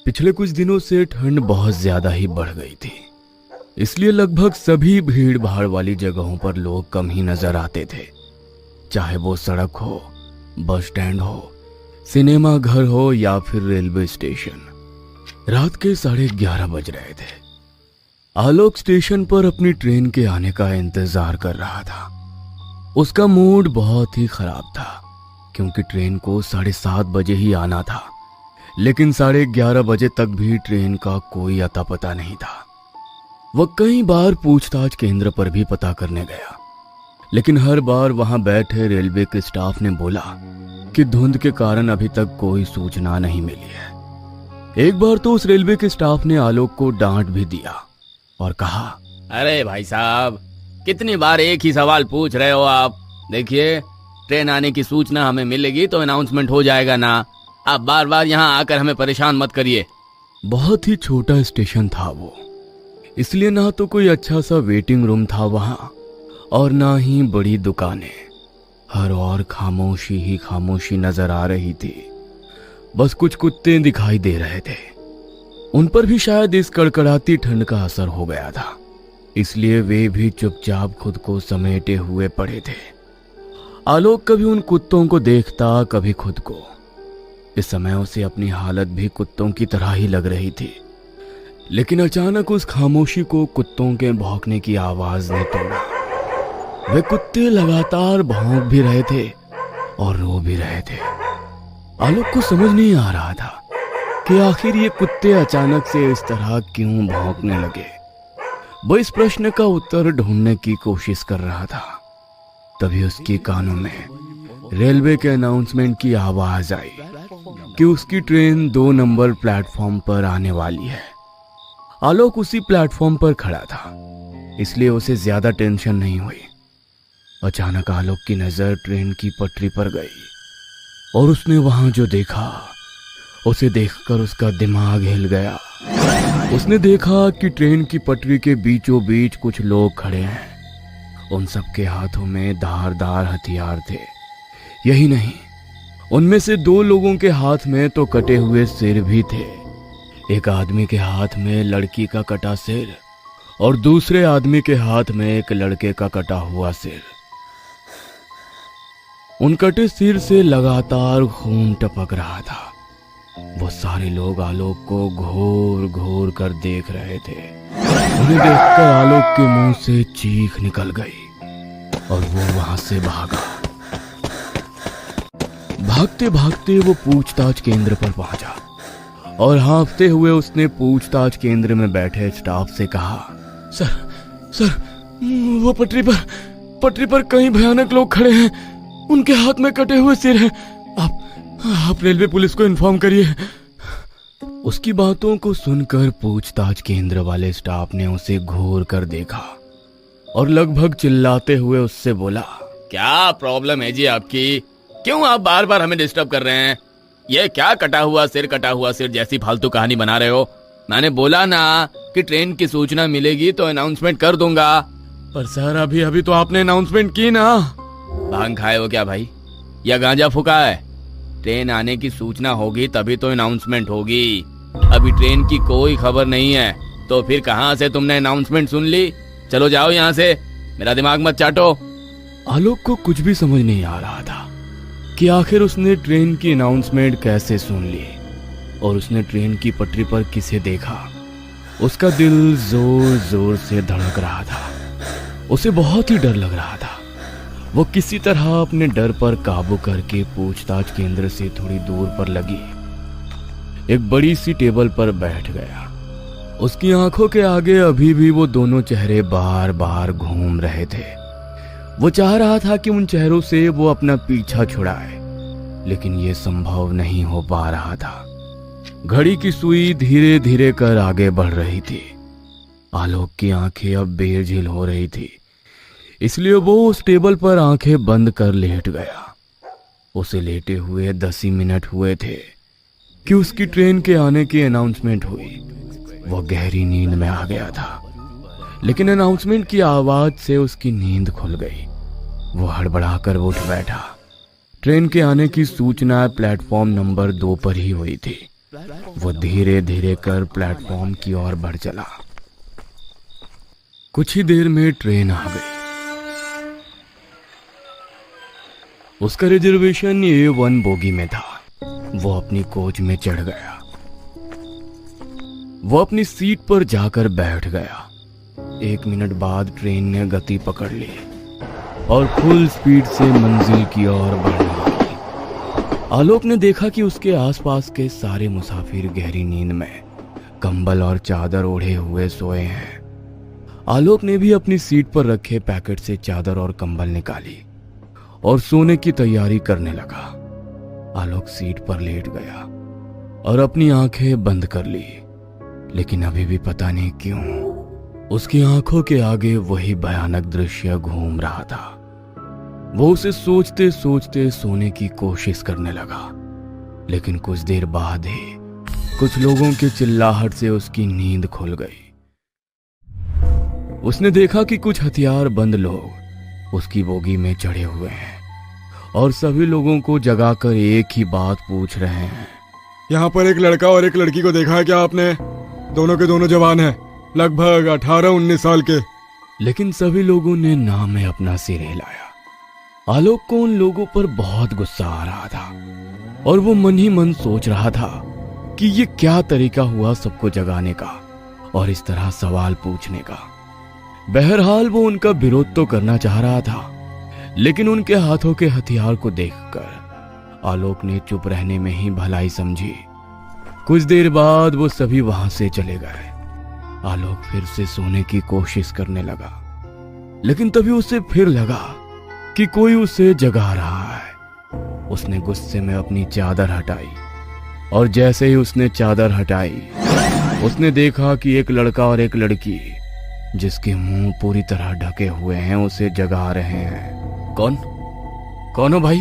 पिछले कुछ दिनों से ठंड बहुत ज्यादा ही बढ़ गई थी, इसलिए लगभग सभी भीड़ भाड़ वाली जगहों पर लोग कम ही नजर आते थे। चाहे वो सड़क हो, बस स्टैंड हो, सिनेमा घर हो या फिर रेलवे स्टेशन। रात के 11:30 बज रहे थे। आलोक स्टेशन पर अपनी ट्रेन के आने का इंतजार कर रहा था। उसका मूड बहुत ही खराब था क्योंकि ट्रेन को 7:30 बजे ही आना था, लेकिन 11:30 बजे तक भी ट्रेन का कोई अता पता नहीं था। वह कई बार पूछताछ केंद्र पर भी पता करने गया, लेकिन हर बार वहां बैठे रेलवे के स्टाफ ने बोला कि धुंध के कारण अभी तक कोई सूचना नहीं मिली है। एक बार तो उस रेलवे के स्टाफ ने आलोक को डांट भी दिया और कहा, अरे भाई साहब, कितनी बार एक ही सवाल पूछ रहे हो आप? देखिए, ट्रेन आने की सूचना हमें मिलेगी तो अनाउंसमेंट हो जाएगा ना। आप बार बार यहाँ आकर हमें परेशान मत करिए। बहुत ही छोटा स्टेशन था वो, इसलिए ना तो कोई अच्छा सा वेटिंग रूम था वहां और ना ही बड़ी दुकानें। हर और खामोशी ही खामोशी नजर आ रही थी। बस कुछ कुत्ते दिखाई दे रहे थे। उन पर भी शायद इस कड़कड़ाती ठंड का असर हो गया था, इसलिए वे भी चुपचाप खुद को समेटे हुए पड़े थे। आलोक कभी उन कुत्तों को देखता, कभी खुद को। इस समय उसे अपनी हालत भी कुत्तों की तरह ही लग रही थी, लेकिन अचानक उस खामोशी को कुत्तों के भौंकने की आवाज ने तोड़ा। वे कुत्ते लगातार भौंक भी रहे थे और रो भी रहे थे। आलोक को समझ नहीं आ रहा था कि आखिर ये कुत्ते अचानक से इस तरह क्यों भौंकने लगे। वो इस प्रश्न का उत्तर ढूंढने की कोशिश कर रहा था। तभी उसके कानों में रेलवे के अनाउंसमेंट की आवाज आई कि उसकी ट्रेन 2 नंबर प्लेटफॉर्म पर आने वाली है। आलोक उसी प्लेटफॉर्म पर खड़ा था, इसलिए उसे ज्यादा टेंशन नहीं हुई। अचानक आलोक की नजर ट्रेन की पटरी पर गई और उसने वहां जो देखा, उसे देखकर उसका दिमाग हिल गया। उसने देखा कि ट्रेन की पटरी के बीचों बीच कुछ लोग खड़े हैं। उन सबके हाथों में धारदार हथियार थे। यही नहीं, उनमें से 2 लोगों के हाथ में तो कटे हुए सिर भी थे। एक आदमी के हाथ में लड़की का कटा सिर और दूसरे आदमी के हाथ में एक लड़के का कटा हुआ सिर। उन कटे सिर से लगातार खून टपक रहा था। वो सारे लोग आलोक को घोर घोर कर देख रहे थे। उन्हें देखकर आलोक के मुंह से चीख निकल गई और वो वहां से भागा। भागते भागते वो पूछताछ केंद्र पर पहुंचा और हाँफते हुए उसने पूछताछ केंद्र में बैठे स्टाफ से कहा, सर, वो पटरी पर कई भयानक लोग खड़े हैं। उनके हाथ में कटे हुए सिर हैं। आप रेलवे पुलिस को इन्फॉर्म करिए। उसकी बातों को सुनकर पूछताछ केंद्र वाले स्टाफ ने उसे घूर कर देखा और लगभग चिल्लाते हुए उससे बोला, क्या प्रॉब्लम है जी आपकी? क्यों आप बार बार हमें डिस्टर्ब कर रहे हैं? ये क्या कटा हुआ सिर जैसी फालतू कहानी बना रहे हो? मैंने बोला ना कि ट्रेन की सूचना मिलेगी तो अनाउंसमेंट कर दूंगा। पर सर, अभी तो आपने अनाउंसमेंट की ना। भांग खाए हो क्या भाई, या गांजा फूका है? ट्रेन आने की सूचना होगी तभी तो अनाउंसमेंट होगी। अभी ट्रेन की कोई खबर नहीं है तो फिर कहां से तुमने अनाउंसमेंट सुन ली? चलो जाओ यहाँ से, मेरा दिमाग मत चाटो। आलोक को कुछ भी समझ नहीं आ रहा था कि आखिर उसने ट्रेन की अनाउंसमेंट कैसे सुन ली और उसने ट्रेन की पटरी पर किसे देखा। उसका दिल जोर जोर से धड़क रहा था। उसे बहुत ही डर लग रहा था। वो किसी तरह अपने डर पर काबू करके पूछताछ केंद्र से थोड़ी दूर पर लगी एक बड़ी सी टेबल पर बैठ गया। उसकी आंखों के आगे अभी भी वो दोनों चेहरे बार बार घूम रहे थे। वो चाह रहा था कि उन चेहरों से वो अपना पीछा छुड़ाए, लेकिन ये संभव नहीं हो पा रहा था। घड़ी की सुई धीरे धीरे कर आगे बढ़ रही थी। आलोक की आंखें अब बेझिल हो रही थी, इसलिए वो उस टेबल पर आंखें बंद कर लेट गया। उसे लेटे हुए 10 ही मिनट हुए थे कि उसकी ट्रेन के आने की अनाउंसमेंट हुई। वो गहरी नींद में आ गया था, लेकिन अनाउंसमेंट की आवाज से उसकी नींद खुल गई। वो हड़बड़ाकर उठ बैठा। ट्रेन के आने की सूचना प्लेटफॉर्म नंबर 2 पर ही हुई थी। वो धीरे धीरे कर प्लेटफॉर्म की ओर बढ़ चला। कुछ ही देर में ट्रेन आ गई। उसका रिजर्वेशन A1 बोगी में था। वो अपनी कोच में चढ़ गया। वो अपनी सीट पर जाकर बैठ गया। 1 मिनट बाद ट्रेन ने गति पकड़ ली और फुल स्पीड से मंजिल की ओर बढ़ने लगी। आलोक ने देखा कि उसके आसपास के सारे मुसाफिर गहरी नींद में कंबल और चादर ओढ़े हुए सोए हैं। आलोक ने भी अपनी सीट पर रखे पैकेट से चादर और कंबल निकाली और सोने की तैयारी करने लगा। आलोक सीट पर लेट गया और अपनी आंखें बंद कर ली, लेकिन अभी भी पता नहीं क्यों उसकी आंखों के आगे वही भयानक दृश्य घूम रहा था। वो उसे सोचते सोचते सोने की कोशिश करने लगा, लेकिन कुछ देर बाद ही कुछ लोगों के चिल्लाहट से उसकी नींद खुल गई। उसने देखा कि कुछ हथियारबंद लोग उसकी बोगी में चढ़े हुए हैं और सभी लोगों को जगाकर एक ही बात पूछ रहे हैं। यहाँ पर एक लड़का और एक लड़की को देखा है क्या आपने? दोनों के दोनों जवान हैं, लगभग 18-19 साल के। लेकिन सभी लोगों ने ना में अपना सिर हिलाया। आलोक को उन लोगों पर बहुत गुस्सा आ रहा था और वो मन ही मन सोच रहा था कि ये क्या तरीका हुआ सबको जगाने का और इस तरह सवाल पूछने का। बहरहाल वो उनका विरोध तो करना चाह रहा था, लेकिन उनके हाथों के हथियार को देखकर आलोक ने चुप रहने में ही भलाई समझी। कुछ देर बाद वो सभी वहां से चले गए। आलोक फिर से सोने की कोशिश करने लगा, लेकिन तभी उसे फिर लगा कि कोई उसे जगा रहा है। उसने गुस्से में अपनी चादर हटाई और जैसे ही उसने चादर हटाई, उसने देखा कि एक लड़का और एक लड़की जिसके मुंह पूरी तरह ढके हुए हैं उसे जगा रहे हैं। कौन हो भाई?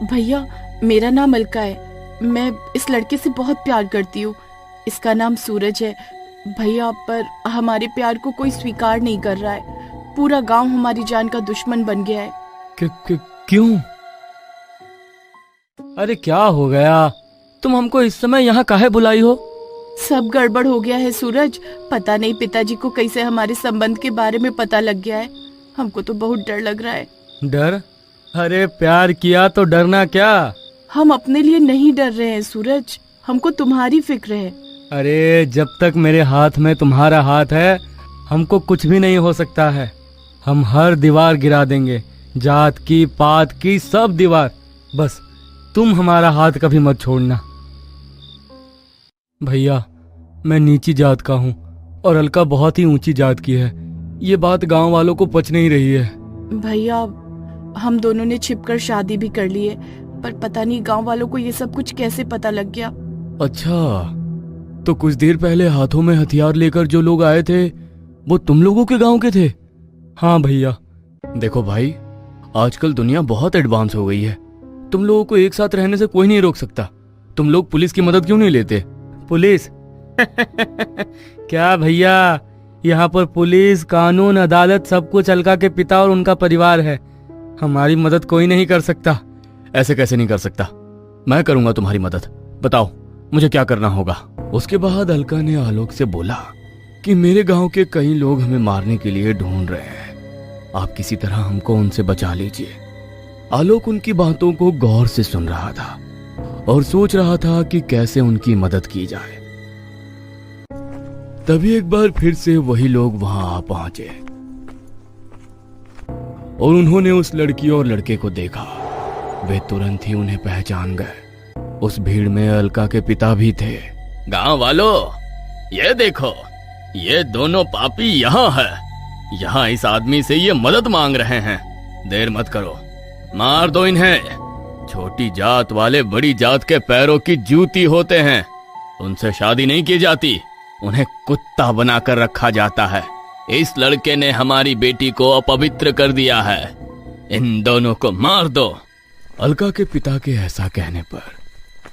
भैया, मेरा नाम अलका है। मैं इस लड़के से बहुत प्यार करती हूँ। इसका नाम सूरज है। भैया, पर हमारे प्यार को कोई स्वीकार नहीं कर रहा है। पूरा गांव हमारी जान का दुश्मन बन गया है। क्यों? अरे क्या हो गया? तुम हमको इस समय यहाँ काहे बुलाई हो? सब गड़बड़ हो गया है सूरज। पता नहीं पिताजी को कैसे हमारे संबंध के बारे में पता लग गया है। हमको तो बहुत डर लग रहा है। डर? अरे प्यार किया तो डरना क्या? हम अपने लिए नहीं डर रहे हैं सूरज, हमको तुम्हारी फिक्र है। अरे जब तक मेरे हाथ में तुम्हारा हाथ है, हमको कुछ भी नहीं हो सकता है। हम हर दीवार गिरा देंगे, जात की, पात की, सब दीवार। बस तुम हमारा हाथ कभी मत छोड़ना। भैया, मैं नीची जात का हूँ और अलका बहुत ही ऊंची जात की है। ये बात गांव वालों को पच नहीं रही है। भैया, हम दोनों ने छिपकर शादी भी कर ली है, पर पता नहीं गांव वालों को ये सब कुछ कैसे पता लग गया। अच्छा, तो कुछ देर पहले हाथों में हथियार लेकर जो लोग आए थे वो तुम लोगों के गांव के थे? हाँ भैया। देखो भाई, आजकल दुनिया बहुत एडवांस हो गई है। तुम लोगों को एक साथ रहने से कोई नहीं रोक सकता। तुम लोग पुलिस की मदद क्यों नहीं लेते? पुलिस? क्या भैया, यहाँ पर पुलिस, कानून, अदालत सब कुछ अलका के पिता और उनका परिवार है। हमारी मदद कोई नहीं कर सकता। ऐसे कैसे नहीं कर सकता? मैं करूंगा तुम्हारी मदद। बताओ मुझे क्या करना होगा? उसके बाद अलका ने आलोक से बोला कि मेरे गांव के कई लोग हमें मारने के लिए ढूंढ रहे हैं। आप किसी तरह हमको उनसे बचा लीजिए। आलोक उनकी बातों को गौर से सुन रहा था और सोच रहा था कि कैसे उनकी मदद की जाए। तभी एक बार फिर से वही लोग वहां आ पहुंचे और उन्होंने उस लड़की और लड़के को देखा। वे तुरंत ही उन्हें पहचान गए। उस भीड़ में अलका के पिता भी थे। गांव वालों, ये देखो, ये दोनों पापी यहाँ है। यहाँ इस आदमी से ये मदद मांग रहे हैं। देर मत करो, मार दो इन्हें। छोटी जात वाले बड़ी जात के पैरों की जूती होते हैं। उनसे शादी नहीं की जाती, उन्हें कुत्ता बनाकर रखा जाता है। इस लड़के ने हमारी बेटी को अपवित्र कर दिया है। इन दोनों को मार दो। अलका के पिता के ऐसा कहने पर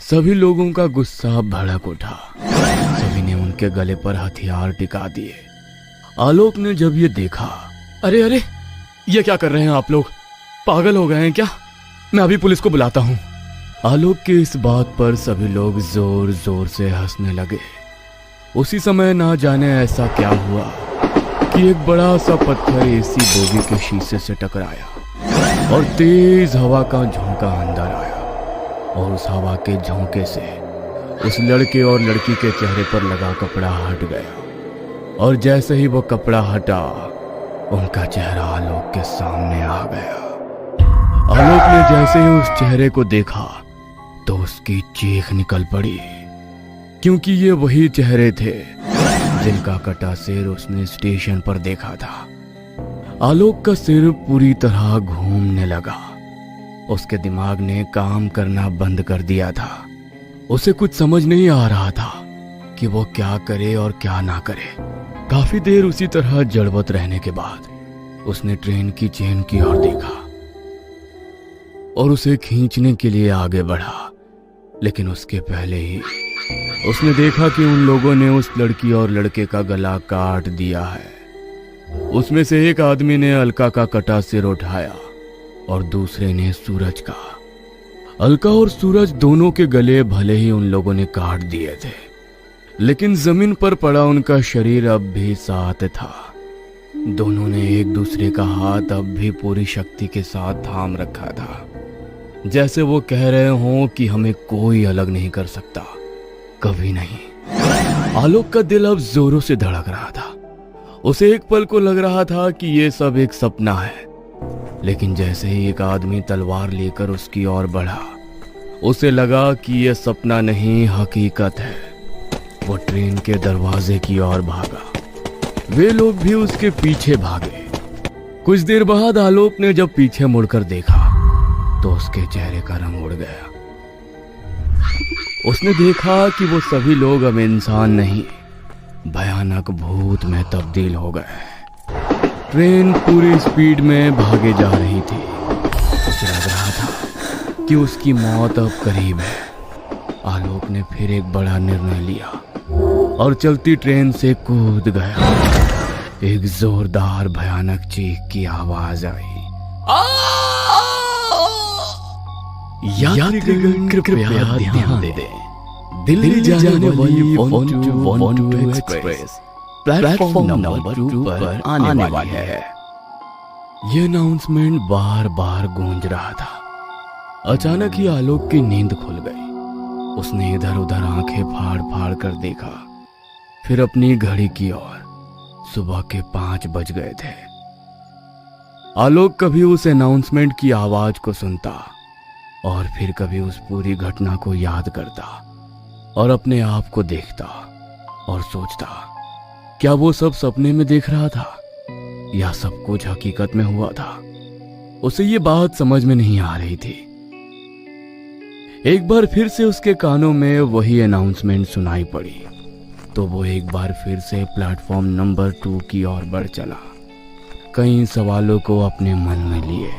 सभी लोगों का गुस्सा भड़क उठा। सभी ने उनके गले पर हथियार टिका दिए। आलोक ने जब ये देखा, अरे अरे, ये क्या कर रहे हैं आप लोग? पागल हो गए हैं क्या? मैं अभी पुलिस को बुलाता हूँ। आलोक की इस बात पर सभी लोग जोर जोर से हंसने लगे। उसी समय ना जाने ऐसा क्या हुआ कि एक बड़ा सा पत्थर एसी बोगी के शीशे से टकराया और तेज हवा का झोंका अंदर आया और उस हवा के झोंके से उस लड़के और लड़की के चेहरे पर लगा कपड़ा हट गया और जैसे ही वो कपड़ा हटा उनका चेहरा आलोक के सामने आ गया। आलोक ने जैसे ही उस चेहरे को देखा तो उसकी चीख निकल पड़ी, क्योंकि ये वही चेहरे थे जिनका कटा सिर उसने स्टेशन पर देखा था। आलोक का सिर पूरी तरह घूमने लगा। उसके दिमाग ने काम करना बंद कर दिया था। उसे कुछ समझ नहीं आ रहा था कि वो क्या करे और क्या ना करे। काफी देर उसी तरह जड़वत रहने के बाद उसने ट्रेन की चेन की ओर देखा और उसे खींचने के लिए आगे बढ़ा, लेकिन उसके पहले ही उसने देखा कि उन लोगों ने उस लड़की और लड़के का गला काट दिया है। उसमें से एक आदमी ने अलका का कटा सिर उठाया और दूसरे ने सूरज का। अलका और सूरज दोनों के गले भले ही उन लोगों ने काट दिए थे, लेकिन जमीन पर पड़ा उनका शरीर अब भी साथ था। दोनों ने एक दूसरे का हाथ अब भी पूरी शक्ति के साथ थाम रखा था, जैसे वो कह रहे हों कि हमें कोई अलग नहीं कर सकता, कभी नहीं। आलोक का दिल अब जोरों से धड़क रहा था। उसे एक पल को लग रहा था कि ये सब एक सपना है, लेकिन जैसे ही एक आदमी तलवार लेकर उसकी ओर बढ़ा, उसे लगा कि यह सपना नहीं हकीकत है। वो ट्रेन के दरवाजे की ओर भागा। वे लोग भी उसके पीछे भागे। कुछ देर बाद आलोक ने जब पीछे मुड़कर देखा तो उसके चेहरे का रंग उड़ गया। उसने देखा कि वो सभी लोग अब इंसान नहीं, भयानक भूत में तब्दील हो गए। ट्रेन पूरी स्पीड में भागे जा रही थी। उसे लग रहा था कि उसकी मौत अब करीब है। आलोक ने फिर एक बड़ा निर्णय लिया और चलती ट्रेन से कूद गया। एक जोरदार भयानक चीख की आवाज आई। यात्रीगण कृपया ध्यान दें। दिल्ली जाने वाली 112 एक्सप्रेस प्लेटफॉर्म नंबर 2 पर आने वाली है। यह अनाउंसमेंट बार बार गूंज रहा था। अचानक ही आलोक की नींद खुल गई। उसने इधर उधर आंखें फाड़ फाड़ कर देखा, फिर अपनी घड़ी की ओर। सुबह के 5 बज गए थे। आलोक कभी उस अनाउंसमेंट की आवाज को सुनता और फिर कभी उस पूरी घटना को याद करता और अपने आप को देखता और सोचता, क्या वो सब सपने में देख रहा था या सब कुछ हकीकत में हुआ था। उसे ये बात समझ में नहीं आ रही थी। एक बार फिर से उसके कानों में वही अनाउंसमेंट सुनाई पड़ी तो वो एक बार फिर से प्लेटफॉर्म नंबर 2 की ओर बढ़ चला, कई सवालों को अपने मन में लिए।